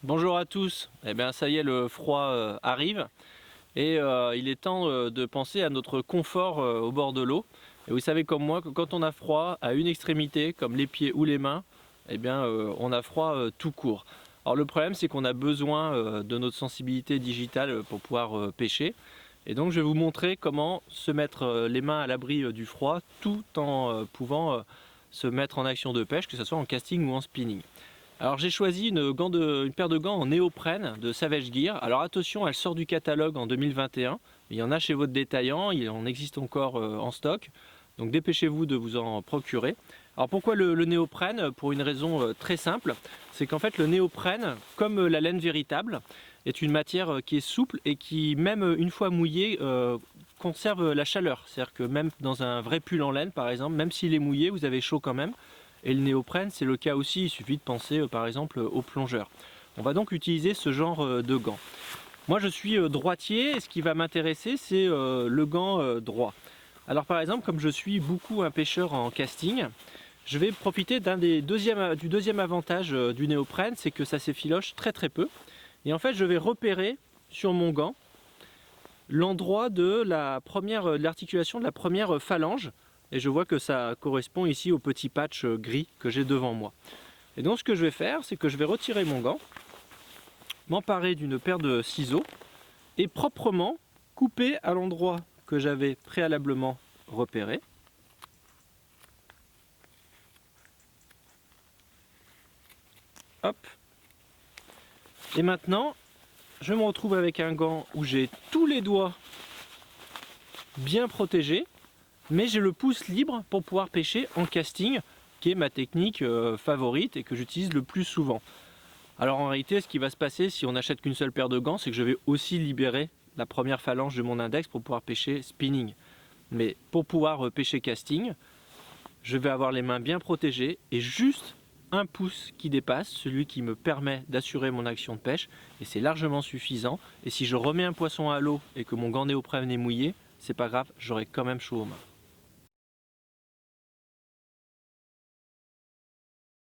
Bonjour à tous, eh bien ça y est, le froid arrive et il est temps de penser à notre confort au bord de l'eau. Et vous savez comme moi que quand on a froid à une extrémité, comme les pieds ou les mains, eh bien on a froid tout court. Alors le problème c'est qu'on a besoin de notre sensibilité digitale pour pouvoir pêcher. Et donc je vais vous montrer comment se mettre les mains à l'abri du froid tout en pouvant se mettre en action de pêche, que ce soit en casting ou en spinning. Alors j'ai choisi une paire de gants en néoprène de Savage Gear. Alors attention, elle sort du catalogue en 2021. Il y en a chez votre détaillant, il en existe encore en stock. Donc dépêchez-vous de vous en procurer. Alors pourquoi le néoprène? Pour une raison très simple. C'est qu'en fait le néoprène, comme la laine véritable, est une matière qui est souple et qui, même une fois mouillée, conserve la chaleur. C'est-à-dire que même dans un vrai pull en laine par exemple, même s'il est mouillé, vous avez chaud quand même. Et le néoprène, c'est le cas aussi, il suffit de penser par exemple aux plongeurs. On va donc utiliser ce genre de gants. Moi je suis droitier et ce qui va m'intéresser c'est le gant droit. Alors par exemple, comme je suis beaucoup un pêcheur en casting, je vais profiter du deuxième avantage du néoprène, c'est que ça s'effiloche très peu. Et en fait je vais repérer sur mon gant l'endroit de l'articulation de la première phalange. Et je vois que ça correspond ici au petit patch gris que j'ai devant moi. Et donc ce que je vais faire, c'est que je vais retirer mon gant, m'emparer d'une paire de ciseaux et proprement couper à l'endroit que j'avais préalablement repéré. Hop. Et maintenant, je me retrouve avec un gant où j'ai tous les doigts bien protégés, mais j'ai le pouce libre pour pouvoir pêcher en casting, qui est ma technique favorite et que j'utilise le plus souvent. Alors en réalité, ce qui va se passer si on n'achète qu'une seule paire de gants, c'est que je vais aussi libérer la première phalange de mon index pour pouvoir pêcher spinning. Mais pour pouvoir pêcher casting, je vais avoir les mains bien protégées et juste un pouce qui dépasse, celui qui me permet d'assurer mon action de pêche, et c'est largement suffisant. Et si je remets un poisson à l'eau et que mon gant néoprène est mouillé, c'est pas grave, j'aurai quand même chaud aux mains.